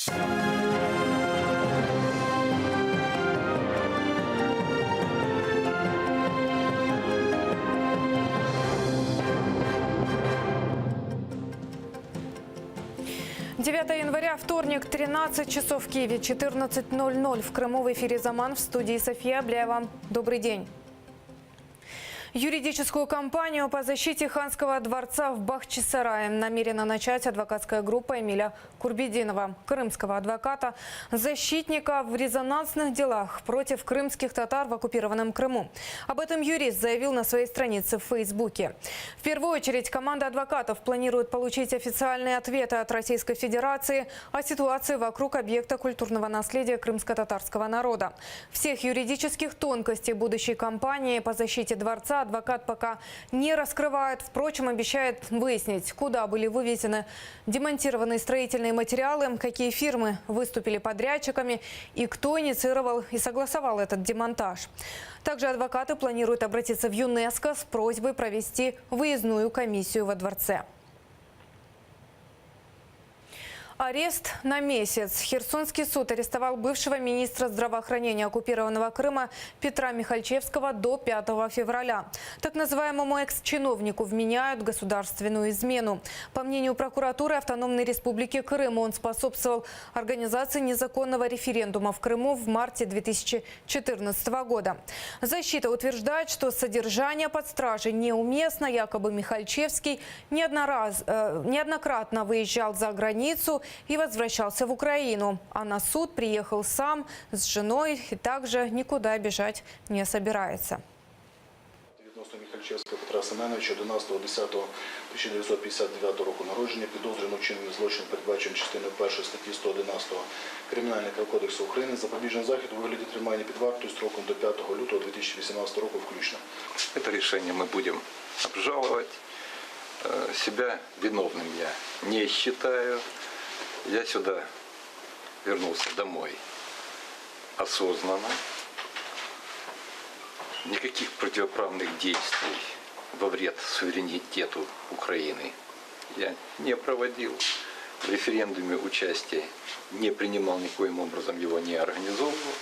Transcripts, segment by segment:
«9 января, вторник, 13 часов в Киеве, 14:00 в Крыму. В эфире «Заман», в студии София Абляева. Добрый день. Юридическую кампанию по защите Ханского дворца в Бахчисарае намерена начать адвокатская группа Эмиля Курбединова, крымского адвоката, защитника в резонансных делах против крымских татар в оккупированном Крыму. Об этом юрист заявил на своей странице в Фейсбуке. В первую очередь команда адвокатов планирует получить официальные ответы от Российской Федерации о ситуации вокруг объекта культурного наследия крымско-татарского народа. Всех юридических тонкостей будущей кампании по защите дворца адвокат пока не раскрывает. Впрочем, обещает выяснить, куда были вывезены демонтированные строительные материалы, какие фирмы выступили подрядчиками и кто инициировал и согласовал этот демонтаж. Также адвокаты планируют обратиться в ЮНЕСКО с просьбой провести выездную комиссию во дворце. Арест на месяц. Херсонский суд арестовал бывшего министра здравоохранения оккупированного Крыма Петра Михальчевского до 5 февраля. Так называемому экс-чиновнику вменяют государственную измену. По мнению прокуратуры Автономной Республики Крым, он способствовал организации незаконного референдума в Крыму в марте 2014 года. Защита утверждает, что содержание под стражей неуместно. Якобы Михальчевский неоднократно выезжал за границу и возвращался в Украину. А на суд приехал сам с женой и также никуда бежать не собирается. Відносно Михальчевського Петра Семеновича 11.10.1959 року народження підозрюваного вчинення злочин, передбачений частиною 1 статті 111 Кримінального кодексу України, запобіжний захід у вигляді тримання під вартою строком до 5 лютого 2018 року включно. Это решение мы будем обжаловать. Себя виновным я не считаю. Я сюда вернулся домой осознанно. Никаких противоправных действий во вред суверенитету Украины я не проводил. В референдуме участия не принимал, никоим образом его не организовывал.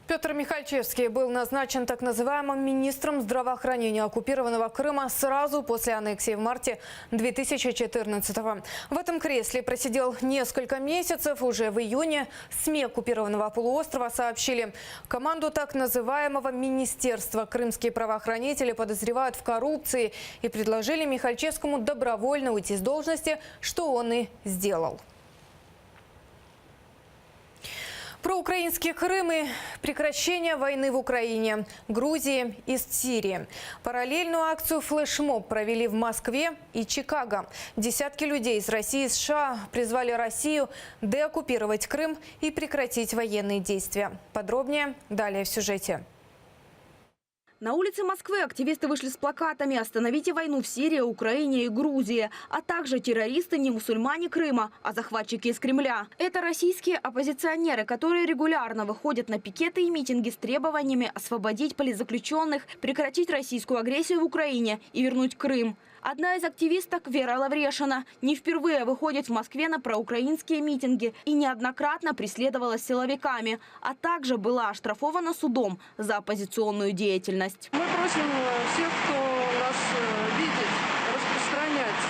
Петр Михальчевский был назначен так называемым министром здравоохранения оккупированного Крыма сразу после аннексии в марте 2014-го. В этом кресле просидел несколько месяцев. Уже в июне СМИ оккупированного полуострова сообщили, команду так называемого министерства крымские правоохранители подозревают в коррупции и предложили Михальчевскому добровольно уйти с должности, что он и сделал. Про украинский Крым и прекращение войны в Украине, Грузии и Сирии. Параллельную акцию «Флешмоб» провели в Москве и Чикаго. Десятки людей из России и США призвали Россию деоккупировать Крым и прекратить военные действия. Подробнее далее в сюжете. На улице Москвы активисты вышли с плакатами «Остановите войну в Сирии, Украине и Грузии», а также террористы не мусульмане Крыма, а захватчики из Кремля. Это российские оппозиционеры, которые регулярно выходят на пикеты и митинги с требованиями освободить политзаключенных, прекратить российскую агрессию в Украине и вернуть Крым. Одна из активисток, Вера Лаврешина, не впервые выходит в Москве на проукраинские митинги и неоднократно преследовалась силовиками, а также была оштрафована судом за оппозиционную деятельность. Мы просим всех, кто нас видит, распространять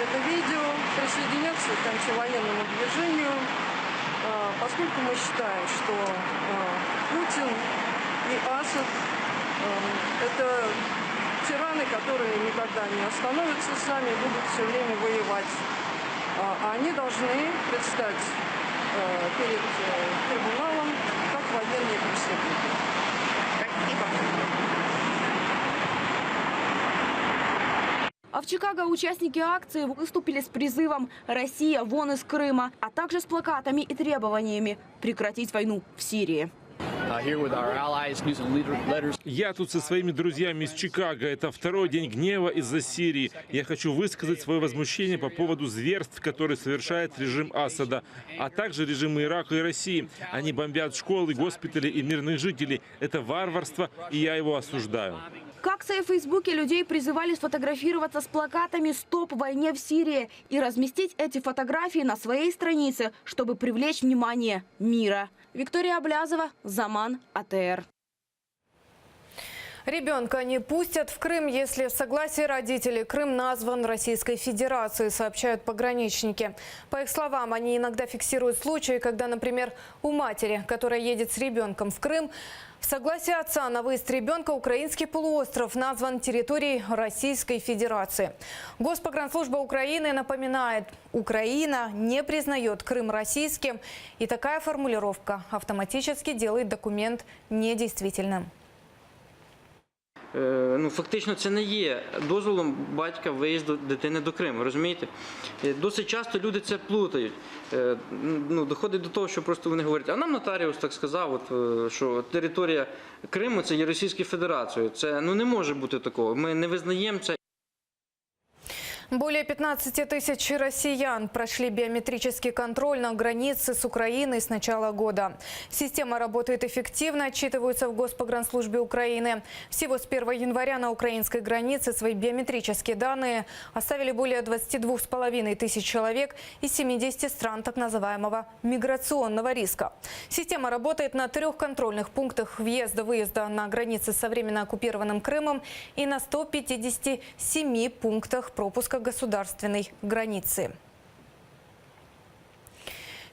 это видео, присоединяться к антивоенному движению, поскольку мы считаем, что Путин и Асад – это тираны, которые никогда не остановятся с нами, будут все время воевать. Они должны предстать перед трибуналом как военные преступники. А в Чикаго участники акции выступили с призывом «Россия вон из Крыма», а также с плакатами и требованиями прекратить войну в Сирии. here with our allies using letters. Я тут со своими друзьями из Чикаго. Это второй день гнева из-за Сирии. Я хочу высказать свое возмущение по поводу зверств, которые совершает режим Асада, а также режимы Ирака и России. Они бомбят школы, госпитали и мирных жителей. Это варварство, и я его осуждаю. К акции в Фейсбуке людей призывали сфотографироваться с плакатами «Стоп войне в Сирии» и разместить эти фотографии на своей странице, чтобы привлечь внимание мира. Виктория Облязова, Заман, АТР. Ребенка не пустят в Крым, если в согласии родителей Крым назван Российской Федерацией, сообщают пограничники. По их словам, они иногда фиксируют случаи, когда, например, у матери, которая едет с ребенком в Крым, в согласии отца на выезд ребенка украинский полуостров назван территорией Российской Федерации. Госпогранслужба Украины напоминает, Украина не признает Крым российским, и такая формулировка автоматически делает документ недействительным. Фактично це не є дозволом батька виїзду дитини до Криму, розумієте? Досить часто люди це плутають. Доходить до того, що просто вони говорять, а нам нотаріус так сказав, що територія Криму – це є Російською Федерацією. Це не може бути такого, ми не визнаємо це. Более 15 тысяч россиян прошли биометрический контроль на границе с Украиной с начала года. Система работает эффективно, отчитываются в Госпогранслужбе Украины. Всего с 1 января на украинской границе свои биометрические данные оставили более 22,5 тысяч человек из 70 стран так называемого миграционного риска. Система работает на 3 контрольных пунктах въезда-выезда на границе со временно оккупированным Крымом и на 157 пунктах пропуска государственной границы.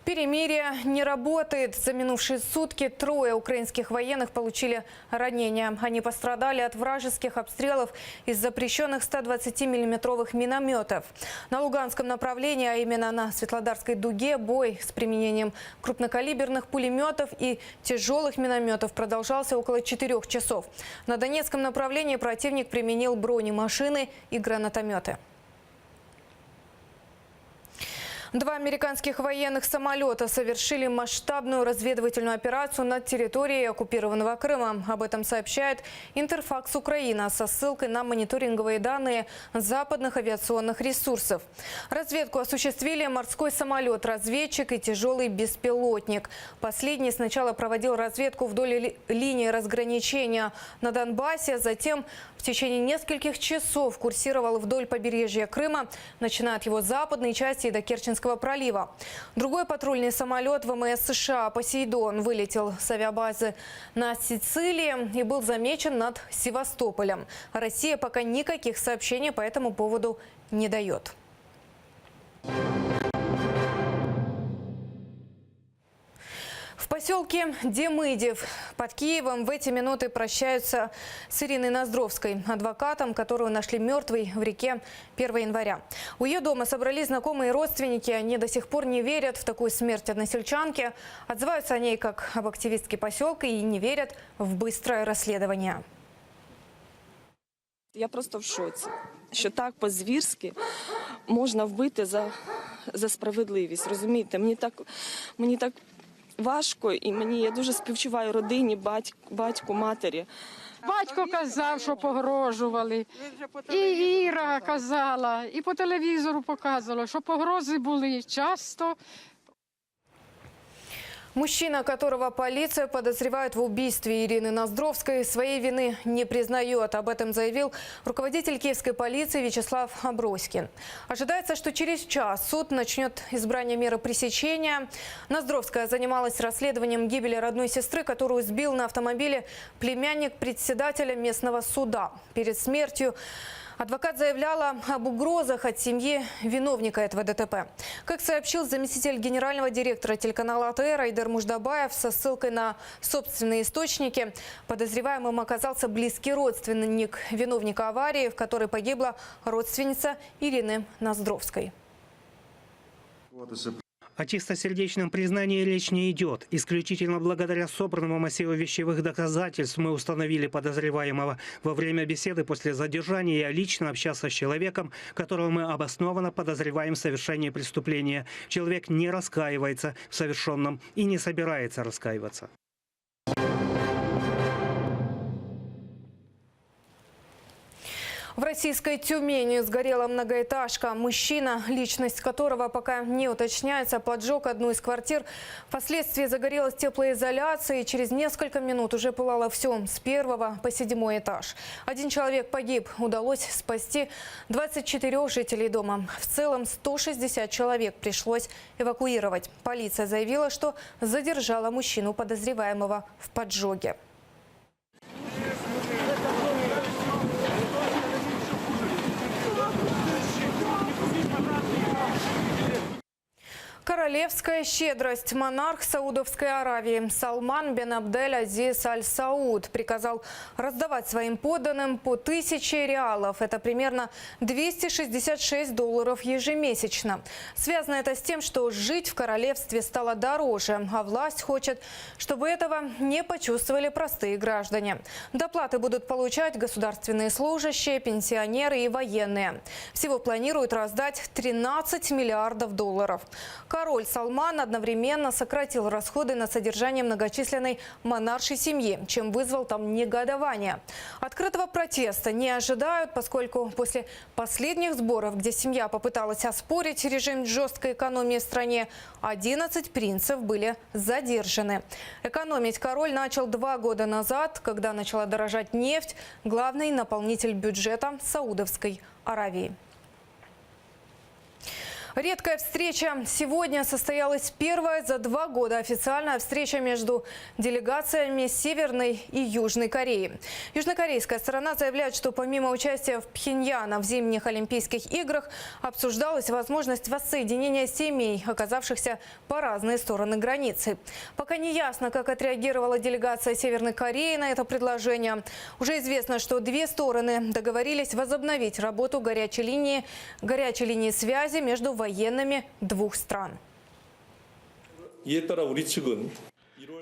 Перемирие не работает. За минувшие сутки 3 украинских военных получили ранения. Они пострадали от вражеских обстрелов из запрещенных 120-миллиметровых минометов. На Луганском направлении, а именно на Светлодарской дуге, бой с применением крупнокалиберных пулеметов и тяжелых минометов продолжался около 4 часов. На Донецком направлении противник применил бронемашины и гранатометы. 2 американских военных самолета совершили масштабную разведывательную операцию над территорией оккупированного Крыма. Об этом сообщает Интерфакс Украина со ссылкой на мониторинговые данные западных авиационных ресурсов. Разведку осуществили морской самолет-разведчик и тяжелый беспилотник. Последний сначала проводил разведку вдоль линии разграничения на Донбассе, затем в течение нескольких часов курсировал вдоль побережья Крыма, начиная от его западной части и до Керченского пролива. Другой патрульный самолет ВМС США «Посейдон» вылетел с авиабазы на Сицилии и был замечен над Севастополем. Россия пока никаких сообщений по этому поводу не дает. В поселке Демыдев под Киевом в эти минуты прощаются с Ириной Ноздровской, адвокатом, которую нашли мертвой в реке 1 января. У ее дома собрались знакомые и родственники. Они до сих пор не верят в такую смерть односельчанки. Отзываются о ней как об активистке поселка и не верят в быстрое расследование. Я просто в шоці, що так по-звірськи можна вбити за справедливість, розумієте? Мені так важко, і я дуже співчуваю родині, батьку, матері. Батько казав, що погрожували, і Іра казала, і по телевізору показувала, що погрози були часто. Мужчина, которого полиция подозревает в убийстве Ирины Ноздровской, своей вины не признает. Об этом заявил руководитель киевской полиции Вячеслав Аброськин. Ожидается, что через час суд начнет избрание меры пресечения. Ноздровская занималась расследованием гибели родной сестры, которую сбил на автомобиле племянник председателя местного суда. Перед смертью адвокат заявляла об угрозах от семьи виновника этого ДТП. Как сообщил заместитель генерального директора телеканала АТР Айдар Муждабаев со ссылкой на собственные источники, подозреваемым оказался близкий родственник виновника аварии, в которой погибла родственница Ирины Ноздровской. О чистосердечном признании речь не идет. Исключительно благодаря собранному массиву вещевых доказательств мы установили подозреваемого. Во время беседы после задержания я лично общался с человеком, которого мы обоснованно подозреваем в совершении преступления. Человек не раскаивается в совершенном и не собирается раскаиваться. В российской Тюмени сгорела многоэтажка. Мужчина, личность которого пока не уточняется, поджег одну из квартир. Впоследствии загорелась теплоизоляция, и через несколько минут уже пылало все с 1 по 7 этаж. Один человек погиб. Удалось спасти 24 жителей дома. В целом 160 человек пришлось эвакуировать. Полиция заявила, что задержала мужчину, подозреваемого в поджоге. Королевская щедрость. Монарх Саудовской Аравии Салман бен Абдель Азиз Аль-Сауд приказал раздавать своим подданным по 1000 реалов. Это примерно $266 ежемесячно. Связано это с тем, что жить в королевстве стало дороже, а власть хочет, чтобы этого не почувствовали простые граждане. Доплаты будут получать государственные служащие, пенсионеры и военные. Всего планируют раздать $13 миллиардов. Король Салман одновременно сократил расходы на содержание многочисленной монаршей семьи, чем вызвал там негодование. Открытого протеста не ожидают, поскольку после последних сборов, где семья попыталась оспорить режим жесткой экономии в стране, 11 принцев были задержаны. Экономить король начал 2 года назад, когда начала дорожать нефть, главный наполнитель бюджета Саудовской Аравии. Редкая встреча. Сегодня состоялась первая за 2 года официальная встреча между делегациями Северной и Южной Кореи. Южнокорейская сторона заявляет, что помимо участия в Пхеньяне в зимних Олимпийских играх обсуждалась возможность воссоединения семей, оказавшихся по разные стороны границы. Пока не ясно, как отреагировала делегация Северной Кореи на это предложение. Уже известно, что 2 стороны договорились возобновить работу горячей линии связи между военными 2 стран.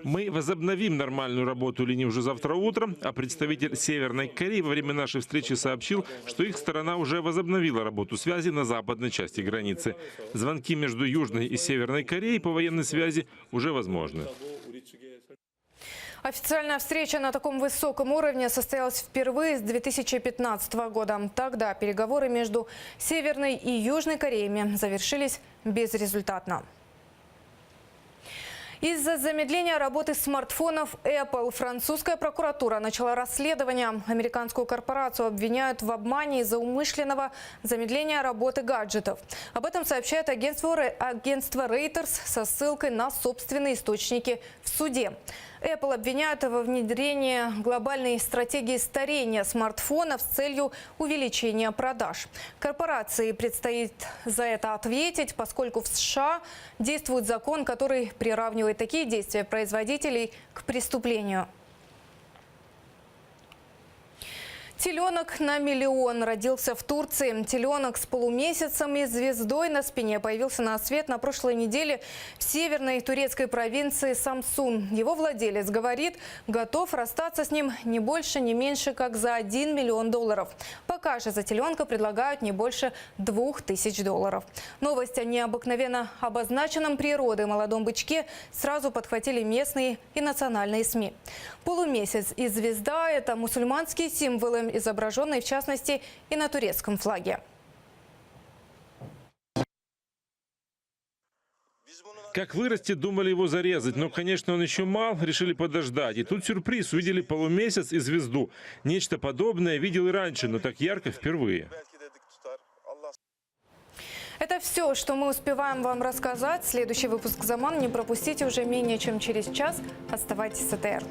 Мы возобновим нормальную работу линии уже завтра утром, а представитель Северной Кореи во время нашей встречи сообщил, что их сторона уже возобновила работу связи на западной части границы. Звонки между Южной и Северной Кореей по военной связи уже возможны. Официальная встреча на таком высоком уровне состоялась впервые с 2015 года. Тогда переговоры между Северной и Южной Кореями завершились безрезультатно. Из-за замедления работы смартфонов Apple французская прокуратура начала расследование. Американскую корпорацию обвиняют в обмане из-за умышленного замедления работы гаджетов. Об этом сообщает агентство Reuters со ссылкой на собственные источники в суде. Apple обвиняют во внедрении глобальной стратегии старения смартфонов с целью увеличения продаж. Корпорации предстоит за это ответить, поскольку в США действует закон, который приравнивает такие действия производителей к преступлению. Теленок на миллион родился в Турции. Теленок с полумесяцем и звездой на спине появился на свет на прошлой неделе в северной турецкой провинции Самсун. Его владелец говорит, готов расстаться с ним не больше, не меньше, как за $1 миллион. Пока же за теленка предлагают не больше $2000. Новость о необыкновенно обозначенном природой молодом бычке сразу подхватили местные и национальные СМИ. Полумесяц и звезда – это мусульманские символы, изображенные в частности и на турецком флаге. Как вырастет, думали его зарезать, но, конечно, он еще мал, решили подождать. И тут сюрприз, увидели полумесяц и звезду. Нечто подобное видел и раньше, но так ярко впервые. Это все, что мы успеваем вам рассказать. Следующий выпуск «Заман» не пропустите уже менее чем через час. Оставайтесь с АТР.